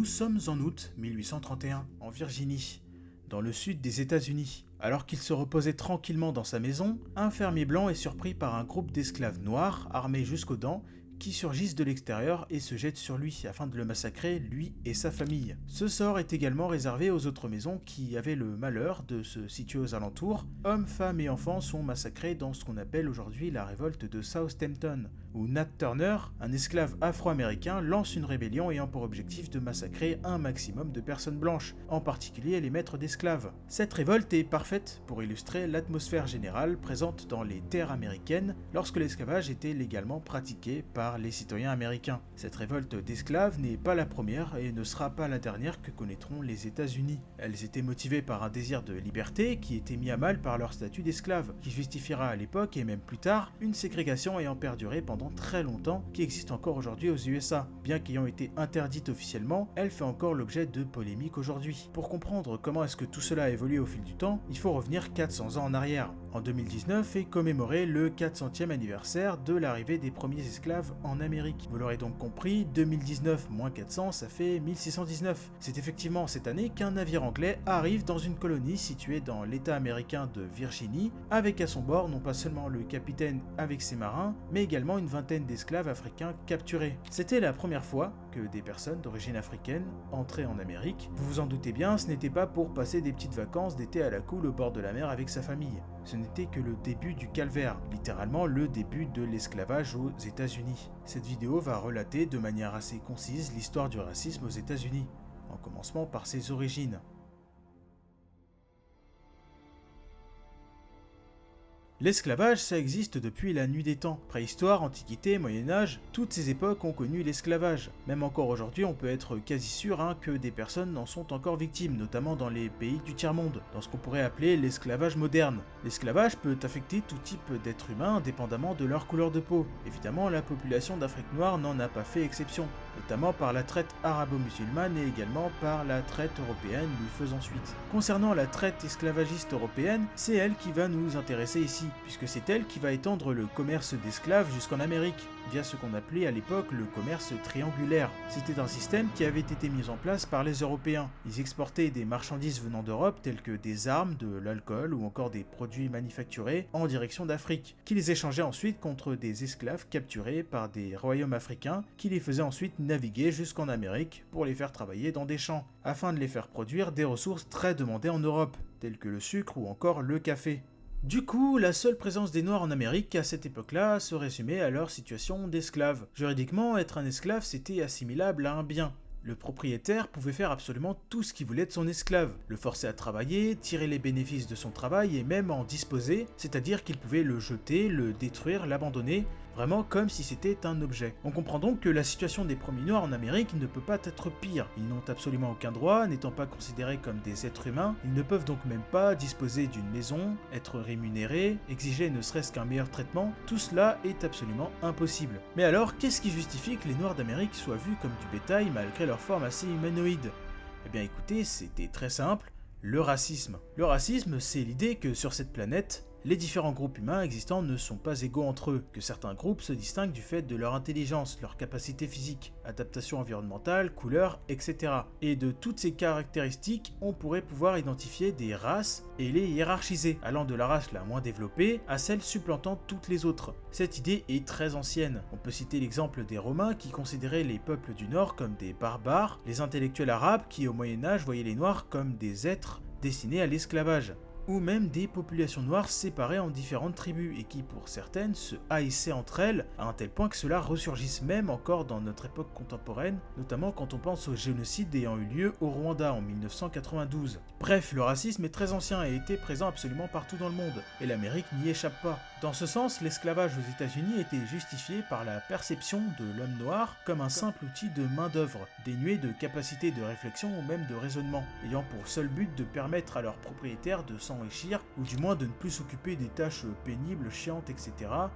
Nous sommes en août 1831, en Virginie, dans le sud des États-Unis. Alors qu'il se reposait tranquillement dans sa maison, un fermier blanc est surpris par un groupe d'esclaves noirs, armés jusqu'aux dents, qui surgissent de l'extérieur et se jettent sur lui afin de le massacrer, lui et sa famille. Ce sort est également réservé aux autres maisons qui avaient le malheur de se situer aux alentours. Hommes, femmes et enfants sont massacrés dans ce qu'on appelle aujourd'hui la révolte de Southampton, où Nat Turner, un esclave afro-américain, lance une rébellion ayant pour objectif de massacrer un maximum de personnes blanches, en particulier les maîtres d'esclaves. Cette révolte est parfaite pour illustrer l'atmosphère générale présente dans les terres américaines lorsque l'esclavage était légalement pratiqué par les citoyens américains. Cette révolte d'esclaves n'est pas la première et ne sera pas la dernière que connaîtront les États-Unis. Elles étaient motivées par un désir de liberté qui était mis à mal par leur statut d'esclave, qui justifiera à l'époque et même plus tard une ségrégation ayant perduré pendant très longtemps, qui existe encore aujourd'hui aux USA. Bien qu'ayant été interdite officiellement, elle fait encore l'objet de polémiques aujourd'hui. Pour comprendre comment est-ce que tout cela a évolué au fil du temps, il faut revenir 400 ans en arrière. En 2019 est commémoré le 400e anniversaire de l'arrivée des premiers esclaves en Amérique. Vous l'aurez donc compris, 2019 moins 400, ça fait 1619. C'est effectivement cette année qu'un navire anglais arrive dans une colonie située dans l'état américain de Virginie, avec à son bord non pas seulement le capitaine avec ses marins, mais également une vingtaine d'esclaves africains capturés. C'était la première fois que des personnes d'origine africaine entraient en Amérique. Vous vous en doutez bien, ce n'était pas pour passer des petites vacances d'été à la cool au bord de la mer avec sa famille. Ce n'était que le début du calvaire, littéralement le début de l'esclavage aux États-Unis. Cette vidéo va relater de manière assez concise l'histoire du racisme aux États-Unis, en commençant par ses origines. L'esclavage, ça existe depuis la nuit des temps. Préhistoire, Antiquité, Moyen-Âge, toutes ces époques ont connu l'esclavage. Même encore aujourd'hui, on peut être quasi sûr que des personnes en sont encore victimes, notamment dans les pays du tiers-monde, dans ce qu'on pourrait appeler l'esclavage moderne. L'esclavage peut affecter tout type d'êtres humains, indépendamment de leur couleur de peau. Évidemment, la population d'Afrique noire n'en a pas fait exception, notamment par la traite arabo-musulmane et également par la traite européenne lui faisant suite. Concernant la traite esclavagiste européenne, c'est elle qui va nous intéresser ici, puisque c'est elle qui va étendre le commerce d'esclaves jusqu'en Amérique, via ce qu'on appelait à l'époque le commerce triangulaire. C'était un système qui avait été mis en place par les Européens. Ils exportaient des marchandises venant d'Europe telles que des armes, de l'alcool ou encore des produits manufacturés en direction d'Afrique, qui les échangeaient ensuite contre des esclaves capturés par des royaumes africains qui les faisaient ensuite naviguer jusqu'en Amérique pour les faire travailler dans des champs, afin de les faire produire des ressources très demandées en Europe, telles que le sucre ou encore le café. Du coup, la seule présence des Noirs en Amérique à cette époque-là se résumait à leur situation d'esclaves. Juridiquement, être un esclave, c'était assimilable à un bien. Le propriétaire pouvait faire absolument tout ce qu'il voulait de son esclave, le forcer à travailler, tirer les bénéfices de son travail et même en disposer, c'est-à-dire qu'il pouvait le jeter, le détruire, l'abandonner, vraiment comme si c'était un objet. On comprend donc que la situation des premiers noirs en Amérique ne peut pas être pire. Ils n'ont absolument aucun droit, n'étant pas considérés comme des êtres humains, ils ne peuvent donc même pas disposer d'une maison, être rémunérés, exiger ne serait-ce qu'un meilleur traitement, tout cela est absolument impossible. Mais alors, qu'est-ce qui justifie que les noirs d'Amérique soient vus comme du bétail malgré leur forme assez humanoïde? Eh bien écoutez, c'était très simple, le racisme. Le racisme, c'est l'idée que sur cette planète, les différents groupes humains existants ne sont pas égaux entre eux, que certains groupes se distinguent du fait de leur intelligence, leur capacité physique, adaptation environnementale, couleur, etc. Et de toutes ces caractéristiques, on pourrait pouvoir identifier des races et les hiérarchiser, allant de la race la moins développée à celle supplantant toutes les autres. Cette idée est très ancienne. On peut citer l'exemple des Romains qui considéraient les peuples du Nord comme des barbares, les intellectuels arabes qui au Moyen-Âge voyaient les Noirs comme des êtres destinés à l'esclavage, ou même des populations noires séparées en différentes tribus et qui pour certaines se haïssaient entre elles à un tel point que cela ressurgisse même encore dans notre époque contemporaine, notamment quand on pense au génocide ayant eu lieu au Rwanda en 1992. Bref, le racisme est très ancien et était présent absolument partout dans le monde, et l'Amérique n'y échappe pas. Dans ce sens, l'esclavage aux États-Unis était justifié par la perception de l'homme noir comme un simple outil de main-d'œuvre, dénué de capacité de réflexion ou même de raisonnement, ayant pour seul but de permettre à leurs propriétaires de s'enrichir, ou du moins de ne plus s'occuper des tâches pénibles, chiantes, etc.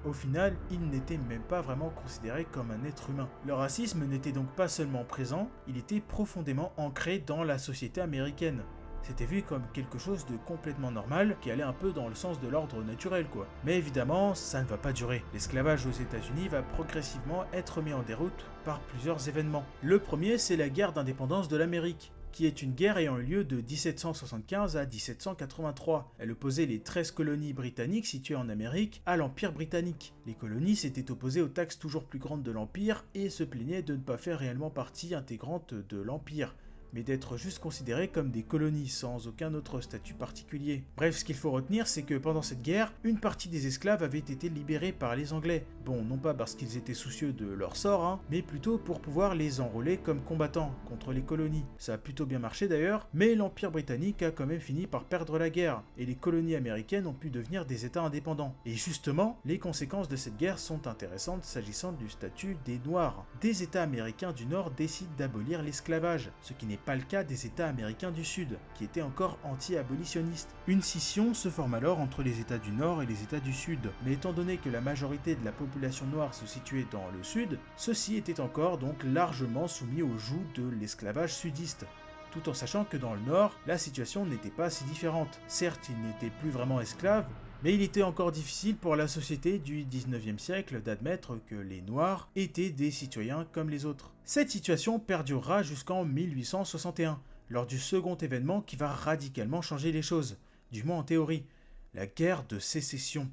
Au final, ils n'étaient même pas vraiment considérés comme un être humain. Le racisme n'était donc pas seulement présent, il était profondément ancré dans la société américaine. C'était vu comme quelque chose de complètement normal qui allait un peu dans le sens de l'ordre naturel quoi. Mais évidemment, ça ne va pas durer. L'esclavage aux États-Unis va progressivement être mis en déroute par plusieurs événements. Le premier, c'est la guerre d'indépendance de l'Amérique, qui est une guerre ayant eu lieu de 1775 à 1783. Elle opposait les 13 colonies britanniques situées en Amérique à l'Empire britannique. Les colonies s'étaient opposées aux taxes toujours plus grandes de l'Empire et se plaignaient de ne pas faire réellement partie intégrante de l'Empire, mais d'être juste considérés comme des colonies sans aucun autre statut particulier. Bref, ce qu'il faut retenir, c'est que pendant cette guerre, une partie des esclaves avait été libérée par les Anglais. Bon, non pas parce qu'ils étaient soucieux de leur sort, mais plutôt pour pouvoir les enrôler comme combattants contre les colonies. Ça a plutôt bien marché d'ailleurs, mais l'Empire britannique a quand même fini par perdre la guerre, et les colonies américaines ont pu devenir des États indépendants. Et justement, les conséquences de cette guerre sont intéressantes s'agissant du statut des Noirs. Des États américains du Nord décident d'abolir l'esclavage, ce qui n'est pas le cas des États américains du Sud, qui étaient encore anti-abolitionnistes. Une scission se forme alors entre les États du Nord et les États du Sud, mais étant donné que la majorité de la population noire se situait dans le Sud, ceux-ci étaient encore donc largement soumis au joug de l'esclavage sudiste, tout en sachant que dans le Nord, la situation n'était pas si différente. Certes, ils n'étaient plus vraiment esclaves, mais il était encore difficile pour la société du 19e siècle d'admettre que les Noirs étaient des citoyens comme les autres. Cette situation perdurera jusqu'en 1861, lors du second événement qui va radicalement changer les choses, du moins en théorie, la guerre de sécession.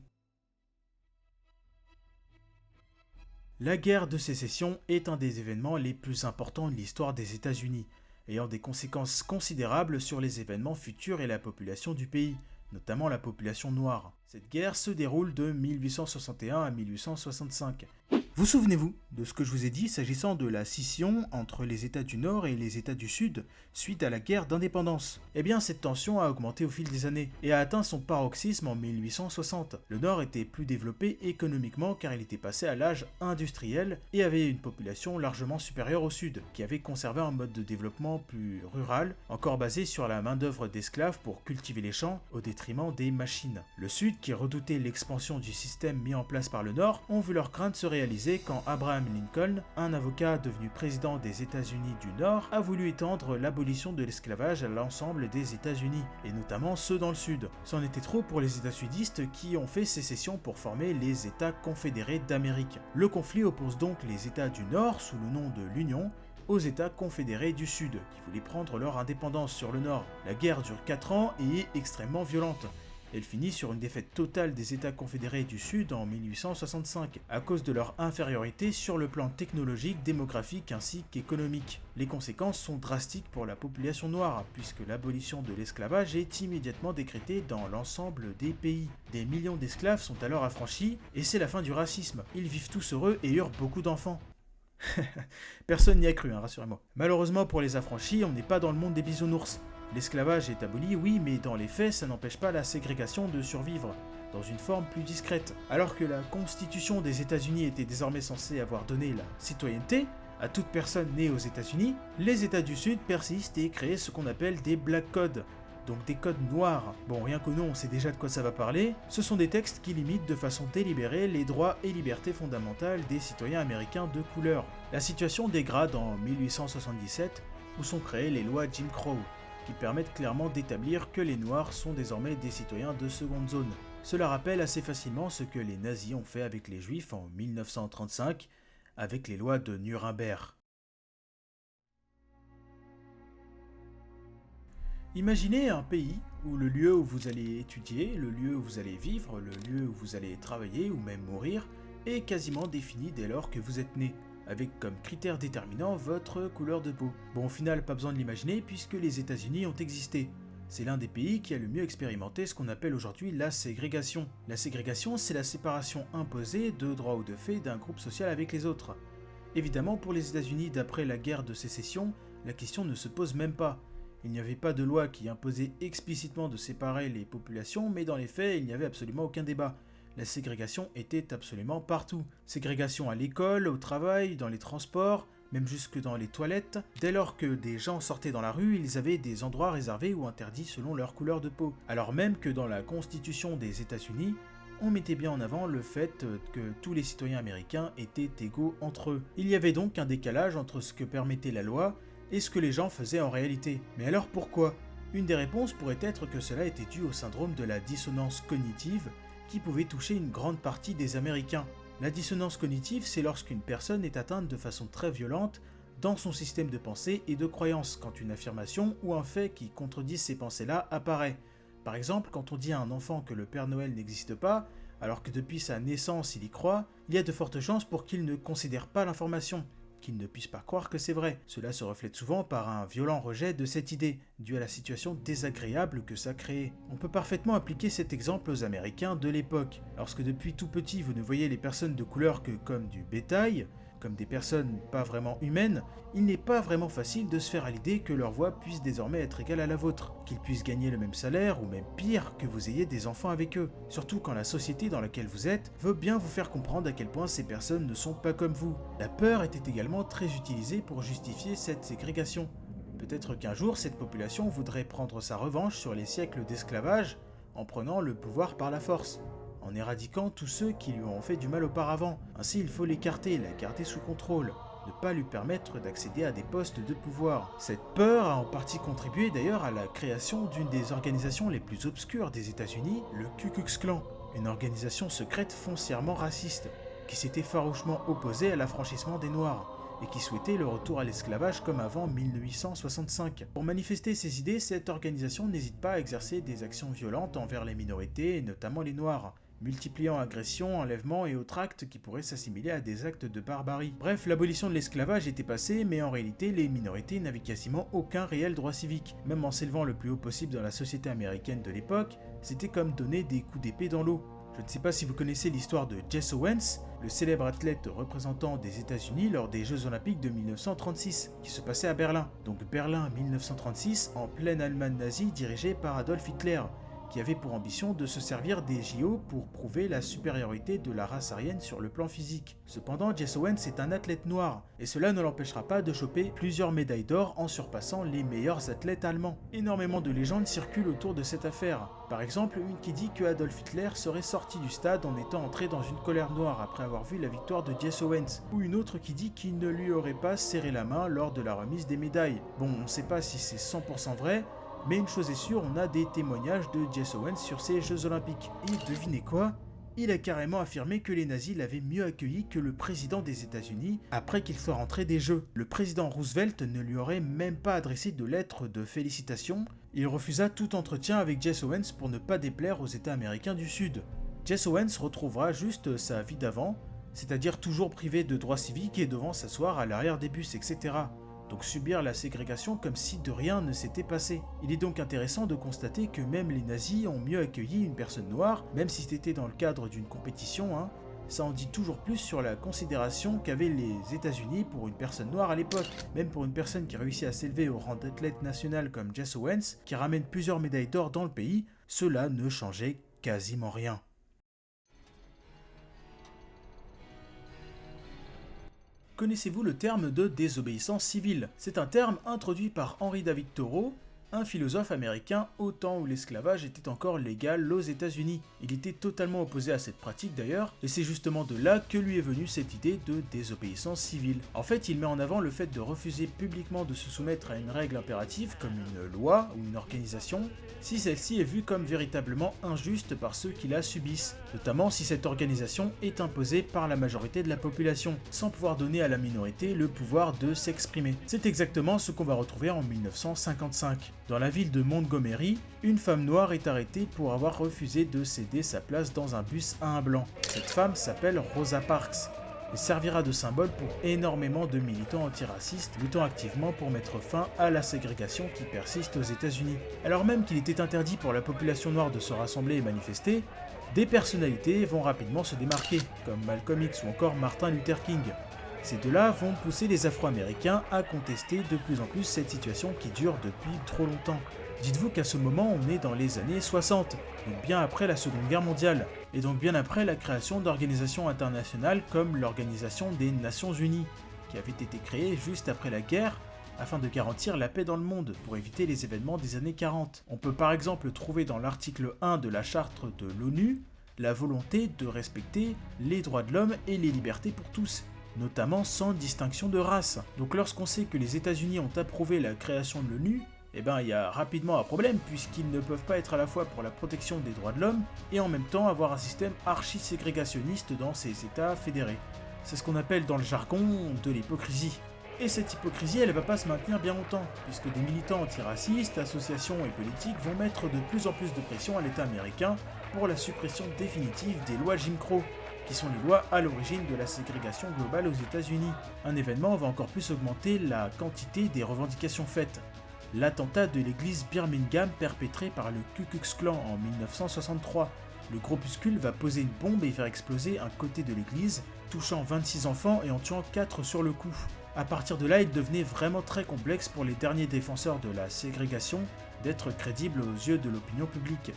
La guerre de sécession est un des événements les plus importants de l'histoire des États-Unis, ayant des conséquences considérables sur les événements futurs et la population du pays, notamment la population noire. Cette guerre se déroule de 1861 à 1865. Vous souvenez-vous de ce que je vous ai dit s'agissant de la scission entre les États du Nord et les États du Sud suite à la guerre d'indépendance? Eh bien, cette tension a augmenté au fil des années et a atteint son paroxysme en 1860. Le Nord était plus développé économiquement car il était passé à l'âge industriel et avait une population largement supérieure au Sud, qui avait conservé un mode de développement plus rural, encore basé sur la main-d'œuvre d'esclaves pour cultiver les champs au détriment des machines. Le Sud, qui redoutait l'expansion du système mis en place par le Nord, ont vu leurs craintes se réaliser quand Abraham Lincoln, un avocat devenu président des États-Unis du Nord, a voulu étendre l'abolition de l'esclavage à l'ensemble des États-Unis, et notamment ceux dans le Sud. C'en était trop pour les États sudistes qui ont fait sécession pour former les États confédérés d'Amérique. Le conflit oppose donc les États du Nord, sous le nom de l'Union, aux États confédérés du Sud, qui voulaient prendre leur indépendance sur le Nord. La guerre dure 4 ans et est extrêmement violente. Elle finit sur une défaite totale des États confédérés du Sud en 1865, à cause de leur infériorité sur le plan technologique, démographique ainsi qu'économique. Les conséquences sont drastiques pour la population noire, puisque l'abolition de l'esclavage est immédiatement décrétée dans l'ensemble des pays. Des millions d'esclaves sont alors affranchis, et c'est la fin du racisme. Ils vivent tous heureux et eurent beaucoup d'enfants. Personne n'y a cru, rassurez-moi. Malheureusement pour les affranchis, on n'est pas dans le monde des bisounours. L'esclavage est aboli, oui, mais dans les faits, ça n'empêche pas la ségrégation de survivre, dans une forme plus discrète. Alors que la Constitution des États-Unis était désormais censée avoir donné la citoyenneté à toute personne née aux États-Unis, les États du Sud persistent et créent ce qu'on appelle des Black Codes, donc des codes noirs. Bon, rien qu'au nom, on sait déjà de quoi ça va parler. Ce sont des textes qui limitent de façon délibérée les droits et libertés fondamentales des citoyens américains de couleur. La situation dégrade en 1877, où sont créées les lois Jim Crow, qui permettent clairement d'établir que les Noirs sont désormais des citoyens de seconde zone. Cela rappelle assez facilement ce que les nazis ont fait avec les Juifs en 1935, avec les lois de Nuremberg. Imaginez un pays où le lieu où vous allez étudier, le lieu où vous allez vivre, le lieu où vous allez travailler ou même mourir est quasiment défini dès lors que vous êtes né, avec comme critère déterminant votre couleur de peau. Bon, au final, pas besoin de l'imaginer puisque les États-Unis ont existé. C'est l'un des pays qui a le mieux expérimenté ce qu'on appelle aujourd'hui la ségrégation. La ségrégation, c'est la séparation imposée de droit ou de fait d'un groupe social avec les autres. Évidemment, pour les États-Unis d'après la guerre de sécession, la question ne se pose même pas. Il n'y avait pas de loi qui imposait explicitement de séparer les populations, mais dans les faits, il n'y avait absolument aucun débat. La ségrégation était absolument partout. Ségrégation à l'école, au travail, dans les transports, même jusque dans les toilettes. Dès lors que des gens sortaient dans la rue, ils avaient des endroits réservés ou interdits selon leur couleur de peau. Alors même que dans la Constitution des États-Unis, on mettait bien en avant le fait que tous les citoyens américains étaient égaux entre eux. Il y avait donc un décalage entre ce que permettait la loi et ce que les gens faisaient en réalité. Mais alors pourquoi ? Une des réponses pourrait être que cela était dû au syndrome de la dissonance cognitive qui pouvait toucher une grande partie des Américains. La dissonance cognitive, c'est lorsqu'une personne est atteinte de façon très violente dans son système de pensée et de croyance, quand une affirmation ou un fait qui contredit ces pensées-là apparaît. Par exemple, quand on dit à un enfant que le Père Noël n'existe pas, alors que depuis sa naissance il y croit, il y a de fortes chances pour qu'il ne considère pas l'information, qu'il ne puisse pas croire que c'est vrai. Cela se reflète souvent par un violent rejet de cette idée, dû à la situation désagréable que ça crée. On peut parfaitement appliquer cet exemple aux Américains de l'époque. Lorsque depuis tout petit vous ne voyez les personnes de couleur que comme du bétail, comme des personnes pas vraiment humaines, il n'est pas vraiment facile de se faire à l'idée que leur voix puisse désormais être égale à la vôtre, qu'ils puissent gagner le même salaire ou même pire, que vous ayez des enfants avec eux. Surtout quand la société dans laquelle vous êtes veut bien vous faire comprendre à quel point ces personnes ne sont pas comme vous. La peur était également très utilisée pour justifier cette ségrégation. Peut-être qu'un jour cette population voudrait prendre sa revanche sur les siècles d'esclavage en prenant le pouvoir par la force, en éradiquant tous ceux qui lui ont fait du mal auparavant. Ainsi, il faut l'écarter, la garder sous contrôle, ne pas lui permettre d'accéder à des postes de pouvoir. Cette peur a en partie contribué d'ailleurs à la création d'une des organisations les plus obscures des États-Unis, le Ku Klux Klan, une organisation secrète foncièrement raciste, qui s'était farouchement opposée à l'affranchissement des Noirs, et qui souhaitait le retour à l'esclavage comme avant 1865. Pour manifester ses idées, cette organisation n'hésite pas à exercer des actions violentes envers les minorités, et notamment les Noirs, multipliant agressions, enlèvements et autres actes qui pourraient s'assimiler à des actes de barbarie. Bref, l'abolition de l'esclavage était passée, mais en réalité, les minorités n'avaient quasiment aucun réel droit civique. Même en s'élevant le plus haut possible dans la société américaine de l'époque, c'était comme donner des coups d'épée dans l'eau. Je ne sais pas si vous connaissez l'histoire de Jesse Owens, le célèbre athlète représentant des États-Unis lors des Jeux Olympiques de 1936, qui se passaient à Berlin. Donc Berlin 1936, en pleine Allemagne nazie dirigée par Adolf Hitler, qui avait pour ambition de se servir des JO pour prouver la supériorité de la race aryenne sur le plan physique. Cependant, Jesse Owens est un athlète noir, et cela ne l'empêchera pas de choper plusieurs médailles d'or en surpassant les meilleurs athlètes allemands. Énormément de légendes circulent autour de cette affaire. Par exemple, une qui dit que Adolf Hitler serait sorti du stade en étant entré dans une colère noire après avoir vu la victoire de Jesse Owens, ou une autre qui dit qu'il ne lui aurait pas serré la main lors de la remise des médailles. Bon, on ne sait pas si c'est 100% vrai, mais une chose est sûre, on a des témoignages de Jesse Owens sur ces Jeux Olympiques. Et devinez quoi ? Il a carrément affirmé que les nazis l'avaient mieux accueilli que le président des États-Unis après qu'il soit rentré des Jeux. Le président Roosevelt ne lui aurait même pas adressé de lettre de félicitations. Il refusa tout entretien avec Jesse Owens pour ne pas déplaire aux États américains du Sud. Jesse Owens retrouvera juste sa vie d'avant, c'est-à-dire toujours privé de droits civiques et devant s'asseoir à l'arrière des bus, etc. Donc subir la ségrégation comme si de rien ne s'était passé. Il est donc intéressant de constater que même les nazis ont mieux accueilli une personne noire, même si c'était dans le cadre d'une compétition, ça en dit toujours plus sur la considération qu'avaient les États-Unis pour une personne noire à l'époque. Même pour une personne qui réussit à s'élever au rang d'athlète national comme Jesse Owens, qui ramène plusieurs médailles d'or dans le pays, cela ne changeait quasiment rien. Connaissez-vous le terme de désobéissance civile? C'est un terme introduit par Henry David Thoreau, un philosophe américain au temps où l'esclavage était encore légal aux États-Unis. Il était totalement opposé à cette pratique d'ailleurs, et c'est justement de là que lui est venue cette idée de désobéissance civile. En fait, il met en avant le fait de refuser publiquement de se soumettre à une règle impérative comme une loi ou une organisation, si celle-ci est vue comme véritablement injuste par ceux qui la subissent, notamment si cette organisation est imposée par la majorité de la population, sans pouvoir donner à la minorité le pouvoir de s'exprimer. C'est exactement ce qu'on va retrouver en 1955. Dans la ville de Montgomery, une femme noire est arrêtée pour avoir refusé de céder sa place dans un bus à un blanc. Cette femme s'appelle Rosa Parks et servira de symbole pour énormément de militants antiracistes luttant activement pour mettre fin à la ségrégation qui persiste aux États-Unis. Alors même qu'il était interdit pour la population noire de se rassembler et manifester, des personnalités vont rapidement se démarquer, comme Malcolm X ou encore Martin Luther King. Ces deux-là vont pousser les Afro-Américains à contester de plus en plus cette situation qui dure depuis trop longtemps. Dites-vous qu'à ce moment, on est dans les années 60, donc bien après la Seconde Guerre mondiale, et donc bien après la création d'organisations internationales comme l'Organisation des Nations Unies, qui avait été créée juste après la guerre afin de garantir la paix dans le monde pour éviter les événements des années 40. On peut par exemple trouver dans l'article 1 de la charte de l'ONU la volonté de respecter les droits de l'homme et les libertés pour tous, notamment sans distinction de race. Donc lorsqu'on sait que les États-Unis ont approuvé la création de l'ONU, Eh ben, il y a rapidement un problème puisqu'ils ne peuvent pas être à la fois pour la protection des droits de l'homme et en même temps avoir un système archi-ségrégationniste dans ces États fédérés. C'est ce qu'on appelle dans le jargon de l'hypocrisie. Et cette hypocrisie, elle va pas se maintenir bien longtemps, puisque des militants antiracistes, associations et politiques vont mettre de plus en plus de pression à l'État américain pour la suppression définitive des lois Jim Crow, qui sont les lois à l'origine de la ségrégation globale aux États-Unis. Un événement va encore plus augmenter la quantité des revendications faites. L'attentat de l'église Birmingham perpétré par le Ku Klux Klan en 1963. Le groupuscule va poser une bombe et faire exploser un côté de l'église, touchant 26 enfants et en tuant 4 sur le coup. À partir de là, il devenait vraiment très complexe pour les derniers défenseurs de la ségrégation d'être crédibles aux yeux de l'opinion publique.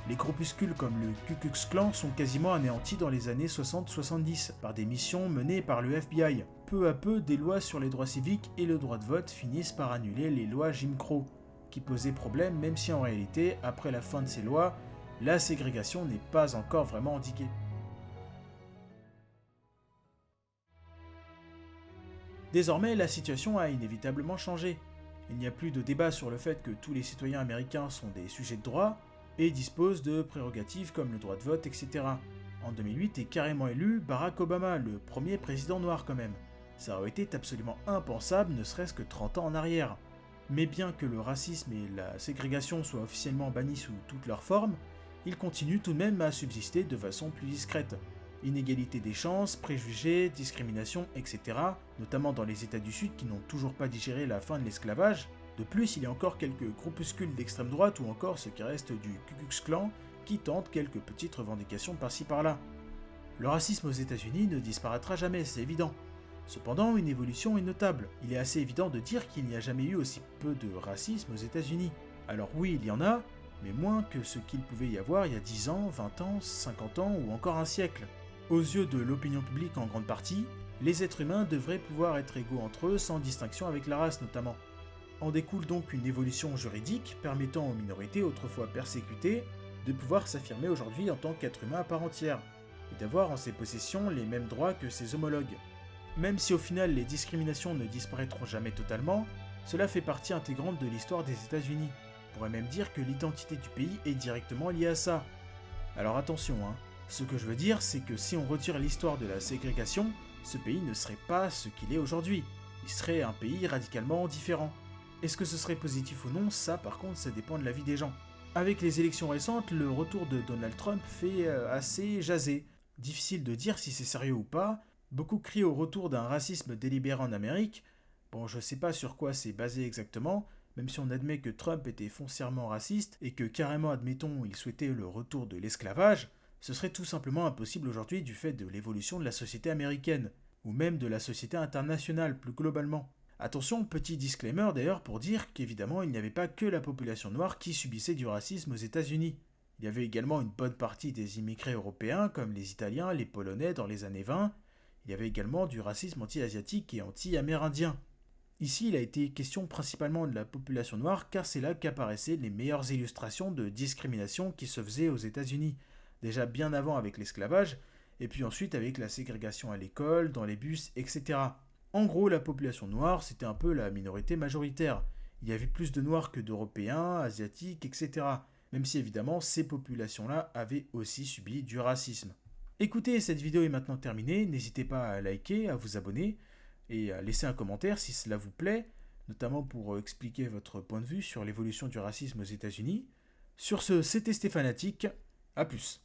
Les groupuscules comme le Ku Klux Klan sont quasiment anéantis dans les années 60-70 par des missions menées par le FBI. Peu à peu, des lois sur les droits civiques et le droit de vote finissent par annuler les lois Jim Crow, qui posaient problème même si en réalité, après la fin de ces lois, la ségrégation n'est pas encore vraiment endiguée. Désormais, la situation a inévitablement changé. Il n'y a plus de débat sur le fait que tous les citoyens américains sont des sujets de droit et disposent de prérogatives comme le droit de vote, etc. En 2008 est carrément élu Barack Obama, le premier président noir quand même. Ça aurait été absolument impensable ne serait-ce que 30 ans en arrière. Mais bien que le racisme et la ségrégation soient officiellement bannis sous toutes leurs formes, ils continuent tout de même à subsister de façon plus discrète. Inégalité des chances, préjugés, discrimination, etc., notamment dans les États du Sud qui n'ont toujours pas digéré la fin de l'esclavage. De plus, il y a encore quelques groupuscules d'extrême droite ou encore ce qui reste du Ku Klux Klan qui tentent quelques petites revendications par-ci par-là. Le racisme aux États-Unis ne disparaîtra jamais, c'est évident. Cependant, une évolution est notable. Il est assez évident de dire qu'il n'y a jamais eu aussi peu de racisme aux États-Unis. Alors oui, il y en a, mais moins que ce qu'il pouvait y avoir il y a 10 ans, 20 ans, 50 ans ou encore un siècle. Aux yeux de l'opinion publique en grande partie, les êtres humains devraient pouvoir être égaux entre eux sans distinction avec la race notamment. En découle donc une évolution juridique permettant aux minorités autrefois persécutées de pouvoir s'affirmer aujourd'hui en tant qu'êtres humains à part entière, et d'avoir en ses possessions les mêmes droits que ses homologues. Même si au final les discriminations ne disparaîtront jamais totalement, cela fait partie intégrante de l'histoire des États-Unis. On pourrait même dire que l'identité du pays est directement liée à ça. Alors attention, ce que je veux dire, c'est que si on retire l'histoire de la ségrégation, ce pays ne serait pas ce qu'il est aujourd'hui. Il serait un pays radicalement différent. Est-ce que ce serait positif ou non? Ça, par contre, ça dépend de l'avis des gens. Avec les élections récentes, le retour de Donald Trump fait assez jaser. Difficile de dire si c'est sérieux ou pas. Beaucoup crient au retour d'un racisme délibéré en Amérique. Bon, je sais pas sur quoi c'est basé exactement, même si on admet que Trump était foncièrement raciste et que carrément, admettons, il souhaitait le retour de l'esclavage. Ce serait tout simplement impossible aujourd'hui du fait de l'évolution de la société américaine, ou même de la société internationale plus globalement. Attention, petit disclaimer d'ailleurs pour dire qu'évidemment il n'y avait pas que la population noire qui subissait du racisme aux États-Unis. Il y avait également une bonne partie des immigrés européens comme les Italiens, les Polonais dans les années 20. Il y avait également du racisme anti-asiatique et anti-amérindien. Ici, il a été question principalement de la population noire car c'est là qu'apparaissaient les meilleures illustrations de discrimination qui se faisaient aux États-Unis. Déjà bien avant avec l'esclavage, et puis ensuite avec la ségrégation à l'école, dans les bus, etc. En gros, la population noire, c'était un peu la minorité majoritaire. Il y avait plus de noirs que d'européens, asiatiques, etc. Même si évidemment, ces populations-là avaient aussi subi du racisme. Écoutez, cette vidéo est maintenant terminée, n'hésitez pas à liker, à vous abonner, et à laisser un commentaire si cela vous plaît, notamment pour expliquer votre point de vue sur l'évolution du racisme aux États-Unis. Sur ce, c'était Stéphanatique, à plus.